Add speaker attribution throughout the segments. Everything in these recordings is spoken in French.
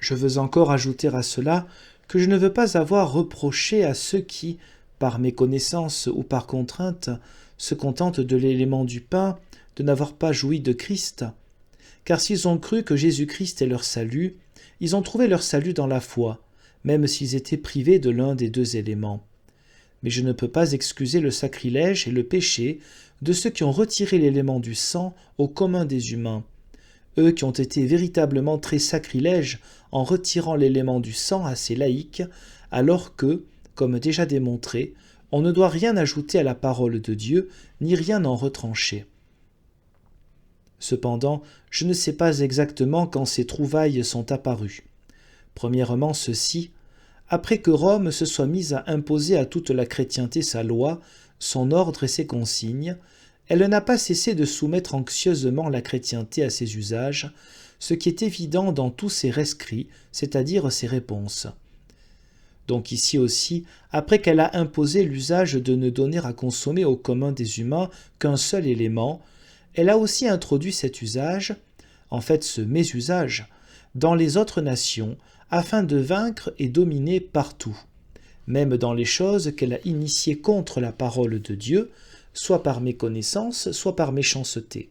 Speaker 1: Je veux encore ajouter à cela que je ne veux pas avoir reproché à ceux qui, par méconnaissance ou par contrainte, se contentent de l'élément du pain, de n'avoir pas joui de Christ. Car s'ils ont cru que Jésus-Christ est leur salut, ils ont trouvé leur salut dans la foi, même s'ils étaient privés de l'un des deux éléments. Mais je ne peux pas excuser le sacrilège et le péché de ceux qui ont retiré l'élément du sang au commun des humains, eux qui ont été véritablement très sacrilèges en retirant l'élément du sang à ces laïcs, alors que, comme déjà démontré, on ne doit rien ajouter à la parole de Dieu, ni rien en retrancher. Cependant, je ne sais pas exactement quand ces trouvailles sont apparues. Premièrement, ceci, après que Rome se soit mise à imposer à toute la chrétienté sa loi, son ordre et ses consignes, elle n'a pas cessé de soumettre anxieusement la chrétienté à ses usages, ce qui est évident dans tous ses rescrits, c'est-à-dire ses réponses. Donc ici aussi, après qu'elle a imposé l'usage de ne donner à consommer au commun des humains qu'un seul élément, elle a aussi introduit cet usage, en fait ce mésusage, dans les autres nations, afin de vaincre et dominer partout, même dans les choses qu'elle a initiées contre la parole de Dieu, soit par méconnaissance, soit par méchanceté.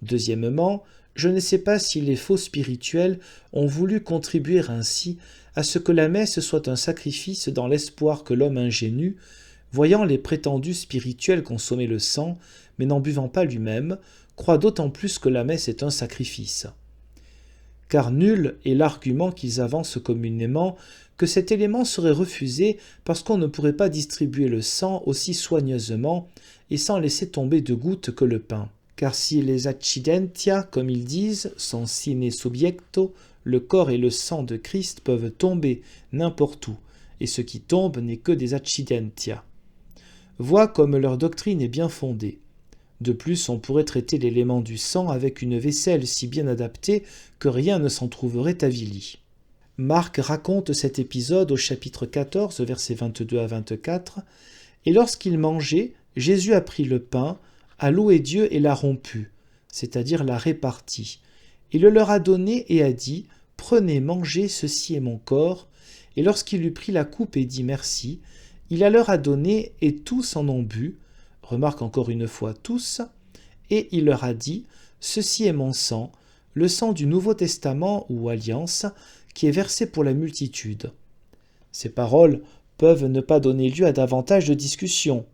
Speaker 1: Deuxièmement, je ne sais pas si les faux spirituels ont voulu contribuer ainsi à ce que la messe soit un sacrifice dans l'espoir que l'homme ingénu, voyant les prétendus spirituels consommer le sang, mais n'en buvant pas lui-même, croit d'autant plus que la messe est un sacrifice. Car nul est l'argument qu'ils avancent communément que cet élément serait refusé parce qu'on ne pourrait pas distribuer le sang aussi soigneusement et sans laisser tomber de gouttes que le pain. Car si les accidentia, comme ils disent, sont sine subiecto, le corps et le sang de Christ peuvent tomber n'importe où, et ce qui tombe n'est que des accidentia. Vois comme leur doctrine est bien fondée. De plus, on pourrait traiter l'élément du sang avec une vaisselle si bien adaptée que rien ne s'en trouverait avili. Marc raconte cet épisode au chapitre 14, versets 22 à 24, « Et lorsqu'il mangeait, Jésus a pris le pain, a loué Dieu et l'a rompu, c'est-à-dire l'a réparti. Il le leur a donné et a dit, « Prenez, mangez, ceci est mon corps. » Et lorsqu'il eut pris la coupe et dit merci, il la leur a donnée et tous en ont bu, remarque encore une fois tous, et il leur a dit, « Ceci est mon sang, le sang du Nouveau Testament ou Alliance, qui est versé pour la multitude. » Ces paroles peuvent ne pas donner lieu à davantage de discussion.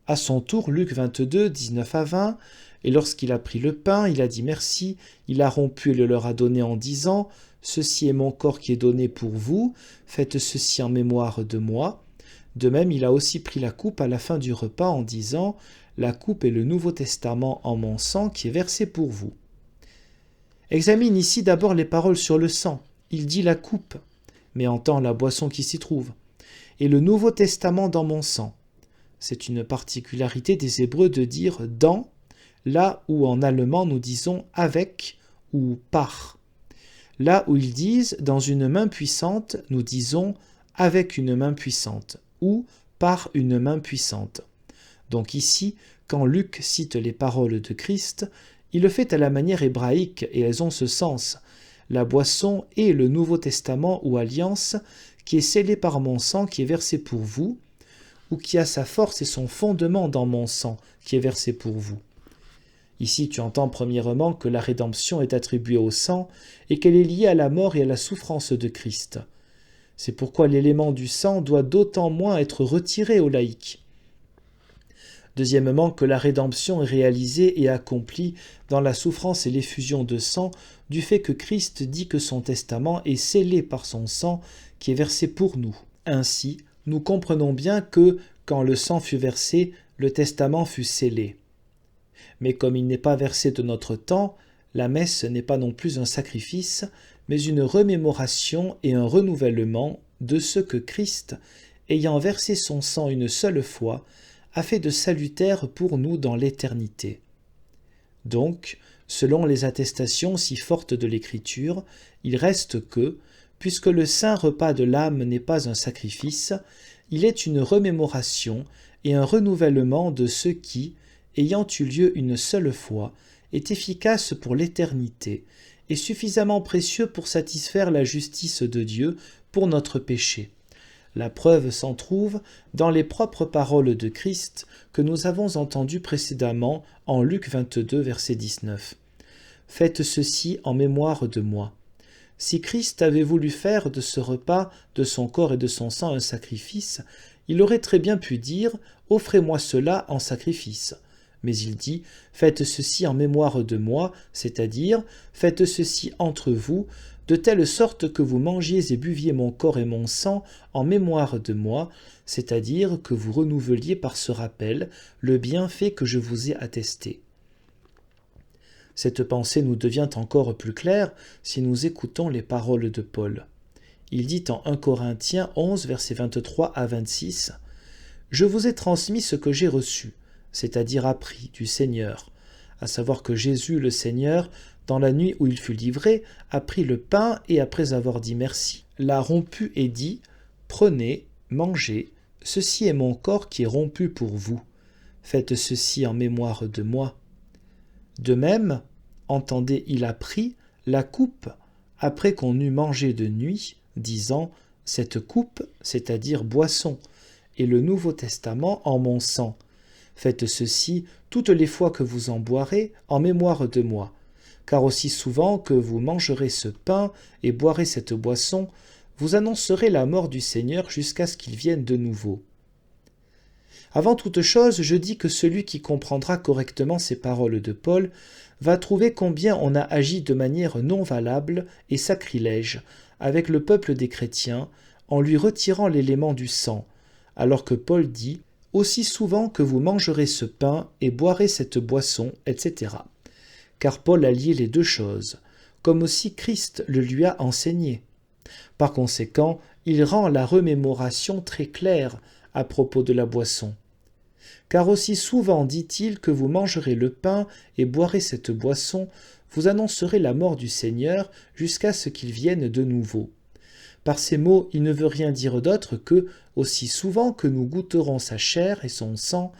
Speaker 1: À son tour, Luc 22, 19 à 20, « Et lorsqu'il a pris le pain, il a dit merci, il a rompu et le leur a donné en disant, « Ceci est mon corps qui est donné pour vous, faites ceci en mémoire de moi. » De même, il a aussi pris la coupe à la fin du repas en disant, « La coupe est le Nouveau Testament en mon sang qui est versé pour vous. » Examine ici d'abord les paroles sur le sang. Il dit la coupe, mais entend la boisson qui s'y trouve. Et le Nouveau Testament dans mon sang. C'est une particularité des Hébreux de dire « dans », là où en allemand nous disons « avec » ou « par ». Là où ils disent « dans une main puissante », nous disons « avec une main puissante » ou « par une main puissante ». Donc ici, quand Luc cite les paroles de Christ, il le fait à la manière hébraïque et elles ont ce sens. La boisson est le Nouveau Testament ou Alliance qui est scellé par mon sang qui est versé pour vous, ou qui a sa force et son fondement dans mon sang qui est versé pour vous. Ici, tu entends premièrement que la rédemption est attribuée au sang et qu'elle est liée à la mort et à la souffrance de Christ. C'est pourquoi l'élément du sang doit d'autant moins être retiré aux laïcs. Deuxièmement, que la rédemption est réalisée et accomplie dans la souffrance et l'effusion de sang du fait que Christ dit que son testament est scellé par son sang qui est versé pour nous. Ainsi, nous comprenons bien que, quand le sang fut versé, le testament fut scellé. Mais comme il n'est pas versé de notre temps, la messe n'est pas non plus un sacrifice, mais une remémoration et un renouvellement de ce que Christ, ayant versé son sang une seule fois, a fait de salutaire pour nous dans l'éternité. Donc, selon les attestations si fortes de l'Écriture, il reste que, puisque le saint repas de l'âme n'est pas un sacrifice, il est une remémoration et un renouvellement de ce qui, ayant eu lieu une seule fois, est efficace pour l'éternité, est suffisamment précieux pour satisfaire la justice de Dieu pour notre péché. La preuve s'en trouve dans les propres paroles de Christ que nous avons entendues précédemment en Luc 22, verset 19. « Faites ceci en mémoire de moi. » Si Christ avait voulu faire de ce repas, de son corps et de son sang un sacrifice, il aurait très bien pu dire « Offrez-moi cela en sacrifice ». Mais il dit « Faites ceci en mémoire de moi », c'est-à-dire « Faites ceci entre vous », de telle sorte que vous mangiez et buviez mon corps et mon sang en mémoire de moi, c'est-à-dire que vous renouveliez par ce rappel le bienfait que je vous ai attesté. Cette pensée nous devient encore plus claire si nous écoutons les paroles de Paul. Il dit en 1 Corinthiens 11, versets 23 à 26, « Je vous ai transmis ce que j'ai reçu, c'est-à-dire appris du Seigneur, à savoir que Jésus le Seigneur, dans la nuit où il fut livré, a pris le pain et après avoir dit merci, l'a rompu et dit, « Prenez, mangez, ceci est mon corps qui est rompu pour vous. Faites ceci en mémoire de moi. » De même, entendez, il a pris la coupe après qu'on eut mangé de nuit, disant « Cette coupe, c'est-à-dire boisson, est le Nouveau Testament en mon sang. Faites ceci toutes les fois que vous en boirez en mémoire de moi. Car aussi souvent que vous mangerez ce pain et boirez cette boisson, vous annoncerez la mort du Seigneur jusqu'à ce qu'il vienne de nouveau. » Avant toute chose, je dis que celui qui comprendra correctement ces paroles de Paul va trouver combien on a agi de manière non valable et sacrilège avec le peuple des chrétiens en lui retirant l'élément du sang, alors que Paul dit « Aussi souvent que vous mangerez ce pain et boirez cette boisson, etc. » Car Paul a lié les deux choses, comme aussi Christ le lui a enseigné. Par conséquent, il rend la remémoration très claire à propos de la boisson. Car aussi souvent, dit-il, que vous mangerez le pain et boirez cette boisson, vous annoncerez la mort du Seigneur jusqu'à ce qu'il vienne de nouveau. Par ces mots, il ne veut rien dire d'autre que, aussi souvent que nous goûterons sa chair et son sang,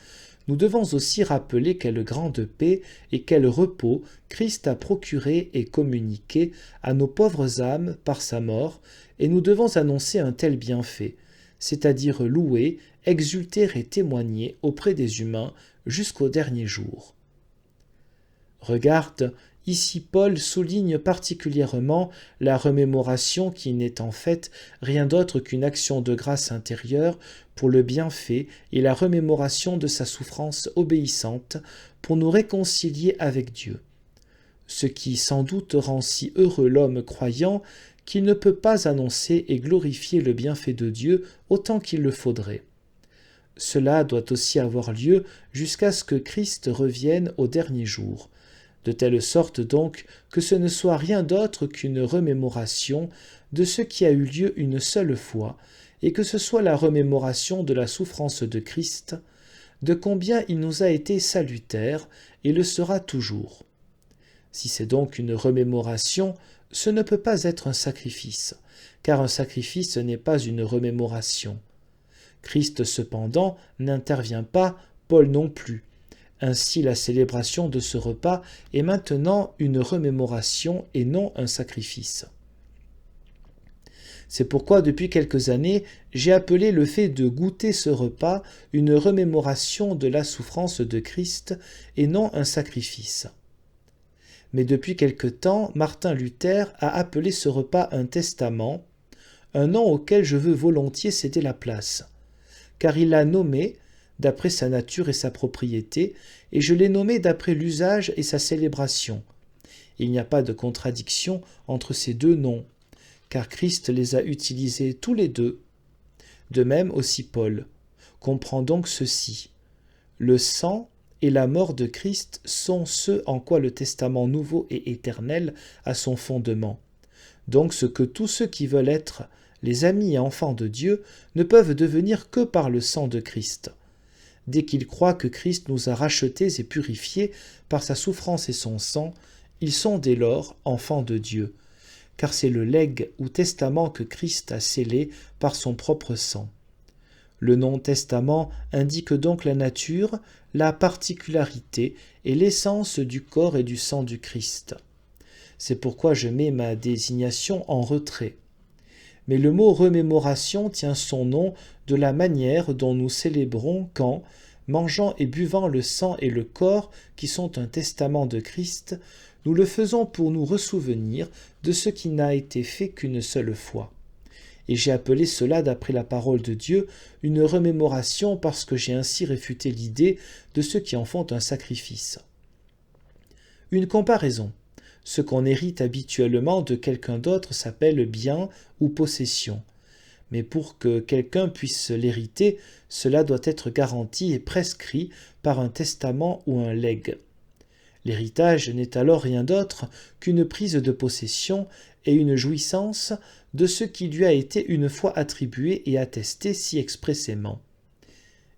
Speaker 1: nous devons aussi rappeler quelle grande paix et quel repos Christ a procuré et communiqué à nos pauvres âmes par sa mort, et nous devons annoncer un tel bienfait, c'est-à-dire louer, exulter et témoigner auprès des humains jusqu'au dernier jour. Regarde, ici Paul souligne particulièrement la remémoration qui n'est en fait rien d'autre qu'une action de grâce intérieure pour le bienfait et la remémoration de sa souffrance obéissante pour nous réconcilier avec Dieu. Ce qui sans doute rend si heureux l'homme croyant qu'il ne peut pas annoncer et glorifier le bienfait de Dieu autant qu'il le faudrait. Cela doit aussi avoir lieu jusqu'à ce que Christ revienne au dernier jour, de telle sorte donc que ce ne soit rien d'autre qu'une remémoration de ce qui a eu lieu une seule fois, et que ce soit la remémoration de la souffrance de Christ, de combien il nous a été salutaire et le sera toujours. Si c'est donc une remémoration, ce ne peut pas être un sacrifice, car un sacrifice n'est pas une remémoration. Christ cependant n'intervient pas, Paul non plus. Ainsi la célébration de ce repas est maintenant une remémoration et non un sacrifice. C'est pourquoi depuis quelques années, j'ai appelé le fait de goûter ce repas une remémoration de la souffrance de Christ et non un sacrifice. Mais depuis quelque temps, Martin Luther a appelé ce repas un testament, un nom auquel je veux volontiers céder la place, car il l'a nommé d'après sa nature et sa propriété, et je l'ai nommé d'après l'usage et sa célébration. Il n'y a pas de contradiction entre ces deux noms, car Christ les a utilisés tous les deux. De même aussi Paul. Comprends donc ceci. Le sang et la mort de Christ sont ce en quoi le testament nouveau et éternel a son fondement. Donc ce que tous ceux qui veulent être les amis et enfants de Dieu ne peuvent devenir que par le sang de Christ. Dès qu'ils croient que Christ nous a rachetés et purifiés par sa souffrance et son sang, ils sont dès lors enfants de Dieu, car c'est le legs ou testament que Christ a scellé par son propre sang. Le nom testament indique donc la nature, la particularité et l'essence du corps et du sang du Christ. C'est pourquoi je mets ma désignation en retrait. Mais le mot remémoration tient son nom de la manière dont nous célébrons quand, mangeant et buvant le sang et le corps qui sont un testament de Christ, nous le faisons pour nous ressouvenir de ce qui n'a été fait qu'une seule fois. Et j'ai appelé cela, d'après la parole de Dieu, une remémoration parce que j'ai ainsi réfuté l'idée de ceux qui en font un sacrifice. Une comparaison. Ce qu'on hérite habituellement de quelqu'un d'autre s'appelle bien ou possession. Mais pour que quelqu'un puisse l'hériter, cela doit être garanti et prescrit par un testament ou un legs. L'héritage n'est alors rien d'autre qu'une prise de possession et une jouissance de ce qui lui a été une fois attribué et attesté si expressément.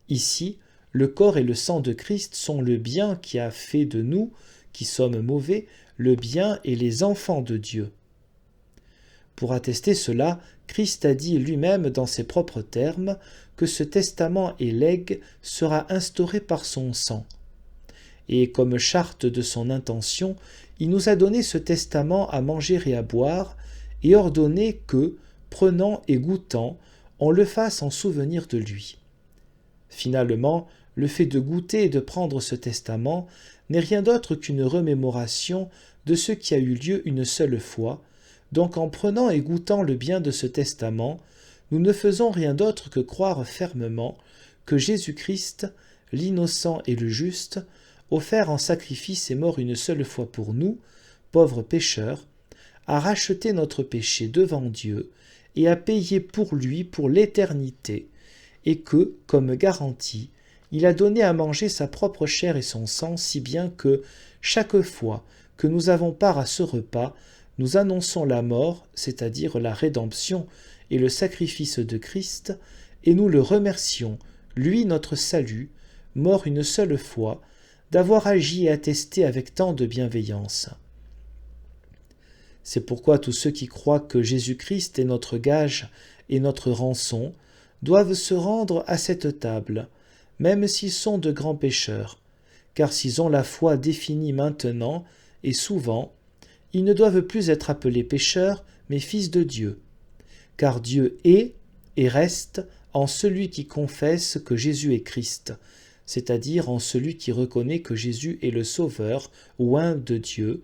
Speaker 1: Ici, le corps et le sang de Christ sont le bien qui a fait de nous, qui sommes mauvais, le bien et les enfants de Dieu. Pour attester cela, Christ a dit lui-même dans ses propres termes que ce testament et legs sera instauré par son sang. Et comme charte de son intention, il nous a donné ce testament à manger et à boire, et ordonné que, prenant et goûtant, on le fasse en souvenir de lui. Finalement, le fait de goûter et de prendre ce testament n'est rien d'autre qu'une remémoration de ce qui a eu lieu une seule fois. Donc en prenant et goûtant le bien de ce testament, nous ne faisons rien d'autre que croire fermement que Jésus-Christ, l'innocent et le juste, offert en sacrifice et mort une seule fois pour nous, pauvres pécheurs, a racheté notre péché devant Dieu et a payé pour lui pour l'éternité, et que, comme garantie, il a donné à manger sa propre chair et son sang, si bien que, chaque fois que nous avons part à ce repas, nous annonçons la mort, c'est-à-dire la rédemption et le sacrifice de Christ, et nous le remercions, lui notre salut, mort une seule fois, d'avoir agi et attesté avec tant de bienveillance. C'est pourquoi tous ceux qui croient que Jésus-Christ est notre gage et notre rançon doivent se rendre à cette table, même s'ils sont de grands pécheurs, car s'ils ont la foi définie maintenant et souvent, ils ne doivent plus être appelés pécheurs, mais fils de Dieu. Car Dieu est et reste en celui qui confesse que Jésus est Christ, c'est-à-dire en celui qui reconnaît que Jésus est le Sauveur ou un de Dieu,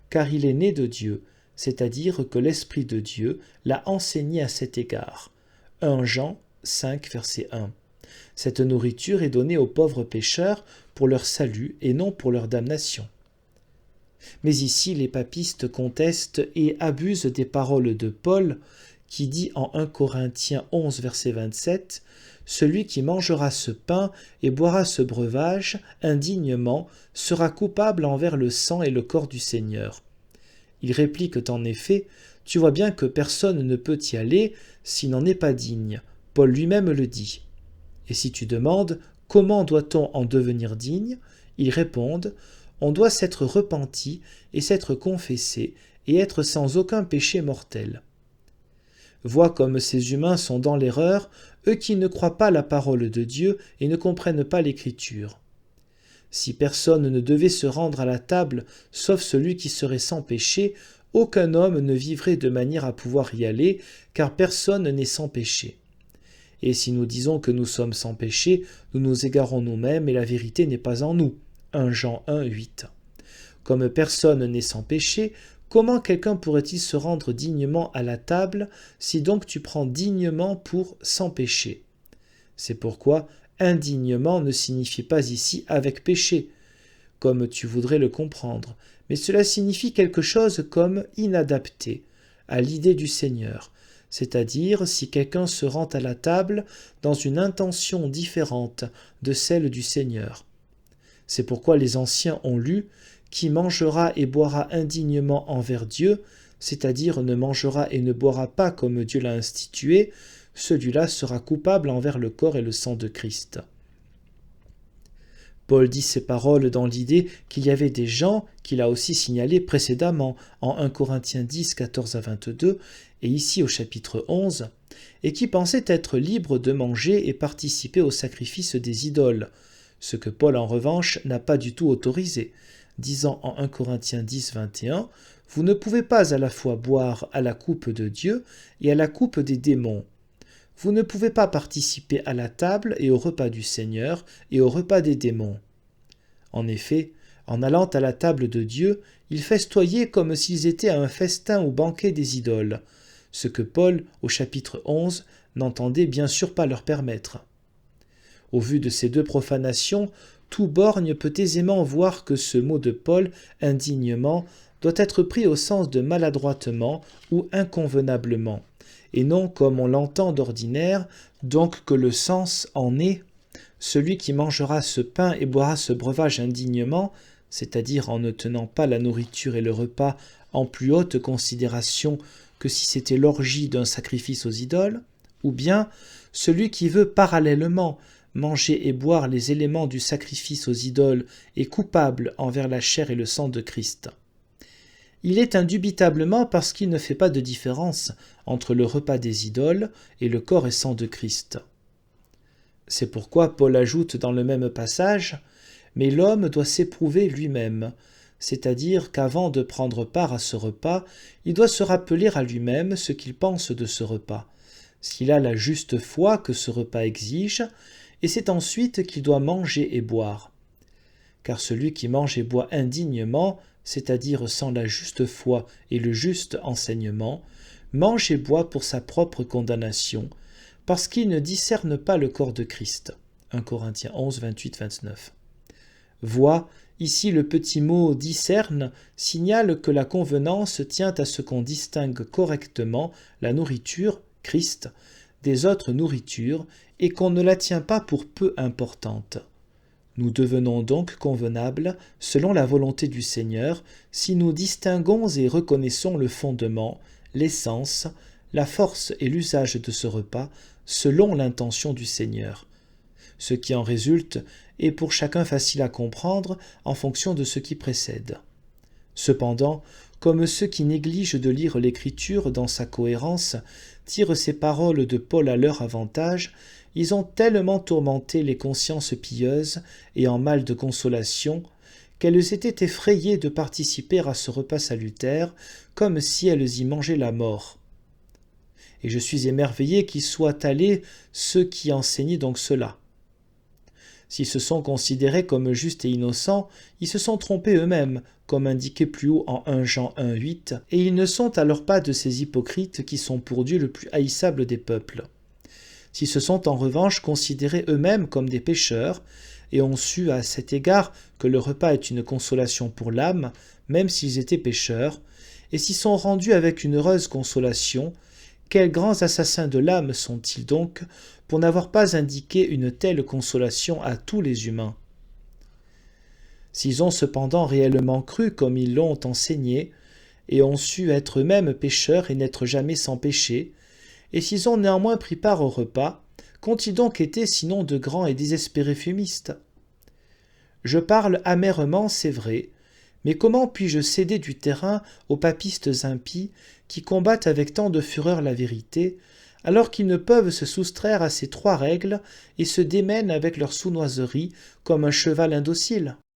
Speaker 1: car il est né de Dieu, c'est-à-dire que l'Esprit de Dieu l'a enseigné à cet égard. 1 Jean 5, verset 1. Cette nourriture est donnée aux pauvres pécheurs pour leur salut et non pour leur damnation. Mais ici, les papistes contestent et abusent des paroles de Paul, qui dit en 1 Corinthiens 11, verset 27, « Celui qui mangera ce pain et boira ce breuvage indignement sera coupable envers le sang et le corps du Seigneur. » Ils répliquent en effet, « Tu vois bien que personne ne peut y aller s'il n'en est pas digne. » Paul lui-même le dit. Et si tu demandes, « Comment doit-on en devenir digne ?» Ils répondent, on doit s'être repenti et s'être confessé et être sans aucun péché mortel. Vois comme ces humains sont dans l'erreur, eux qui ne croient pas la parole de Dieu et ne comprennent pas l'Écriture. Si personne ne devait se rendre à la table, sauf celui qui serait sans péché, aucun homme ne vivrait de manière à pouvoir y aller, car personne n'est sans péché. Et si nous disons que nous sommes sans péché, nous nous égarons nous-mêmes et la vérité n'est pas en nous. 1 Jean 1, 8. Comme personne n'est sans péché, comment quelqu'un pourrait-il se rendre dignement à la table si donc tu prends dignement pour sans péché? C'est pourquoi indignement ne signifie pas ici avec péché, comme tu voudrais le comprendre, mais cela signifie quelque chose comme inadapté à l'idée du Seigneur, c'est-à-dire si quelqu'un se rend à la table dans une intention différente de celle du Seigneur. C'est pourquoi les anciens ont lu « Qui mangera et boira indignement envers Dieu, c'est-à-dire ne mangera et ne boira pas comme Dieu l'a institué, celui-là sera coupable envers le corps et le sang de Christ. » Paul dit ces paroles dans l'idée qu'il y avait des gens, qu'il a aussi signalés précédemment en 1 Corinthiens 10, 14 à 22, et ici au chapitre 11, et qui pensaient être libres de manger et participer au sacrifice des idoles, ce que Paul en revanche n'a pas du tout autorisé, disant en 1 Corinthiens 10, 21, « Vous ne pouvez pas à la fois boire à la coupe de Dieu et à la coupe des démons. Vous ne pouvez pas participer à la table et au repas du Seigneur et au repas des démons. En effet, en allant à la table de Dieu, ils festoyaient comme s'ils étaient à un festin ou banquet des idoles, ce que Paul, au chapitre 11, n'entendait bien sûr pas leur permettre. Au vu de ces deux profanations, tout borgne peut aisément voir que ce mot de Paul, indignement, doit être pris au sens de maladroitement ou inconvenablement, et non comme on l'entend d'ordinaire, donc que le sens en est « celui qui mangera ce pain et boira ce breuvage indignement », c'est-à-dire en ne tenant pas la nourriture et le repas en plus haute considération que si c'était l'orgie d'un sacrifice aux idoles, ou bien celui qui veut parallèlement manger et boire les éléments du sacrifice aux idoles est coupable envers la chair et le sang de Christ. Il est indubitablement parce qu'il ne fait pas de différence entre le repas des idoles et le corps et sang de Christ. C'est pourquoi Paul ajoute dans le même passage « Mais l'homme doit s'éprouver lui-même », c'est-à-dire qu'avant de prendre part à ce repas, il doit se rappeler à lui-même ce qu'il pense de ce repas, s'il a la juste foi que ce repas exige, et c'est ensuite qu'il doit manger et boire. Car celui qui mange et boit indignement, c'est-à-dire sans la juste foi et le juste enseignement, mange et boit pour sa propre condamnation, parce qu'il ne discerne pas le corps de Christ. 1 Corinthiens 11, 28-29. Vois, ici le petit mot « discerne » signale que la convenance tient à ce qu'on distingue correctement la nourriture, Christ, des autres nourritures, et qu'on ne la tient pas pour peu importante. Nous devenons donc convenables, selon la volonté du Seigneur, si nous distinguons et reconnaissons le fondement, l'essence, la force et l'usage de ce repas, selon l'intention du Seigneur. Ce qui en résulte est pour chacun facile à comprendre en fonction de ce qui précède. Cependant, comme ceux qui négligent de lire l'Écriture dans sa cohérence tirent ces paroles de Paul à leur avantage, ils ont tellement tourmenté les consciences pieuses et en mal de consolation qu'elles étaient effrayées de participer à ce repas salutaire comme si elles y mangeaient la mort. Et je suis émerveillé qu'ils soient allés ceux qui enseignaient donc cela. S'ils se sont considérés comme justes et innocents, ils se sont trompés eux-mêmes, comme indiqué plus haut en 1 Jean 1,8, et ils ne sont alors pas de ces hypocrites qui sont pour Dieu le plus haïssable des peuples. S'ils se sont en revanche considérés eux-mêmes comme des pécheurs, et ont su à cet égard que le repas est une consolation pour l'âme, même s'ils étaient pécheurs, et s'y sont rendus avec une heureuse consolation, quels grands assassins de l'âme sont-ils donc pour n'avoir pas indiqué une telle consolation à tous les humains? S'ils ont cependant réellement cru comme ils l'ont enseigné, et ont su être eux-mêmes pécheurs et n'être jamais sans péché, et s'ils ont néanmoins pris part au repas, qu'ont-ils donc été sinon de grands et désespérés fumistes? Je parle amèrement, c'est vrai, mais comment puis-je céder du terrain aux papistes impies qui combattent avec tant de fureur la vérité, alors qu'ils ne peuvent se soustraire à ces 3 règles et se démènent avec leur sournoiserie comme un cheval indocile?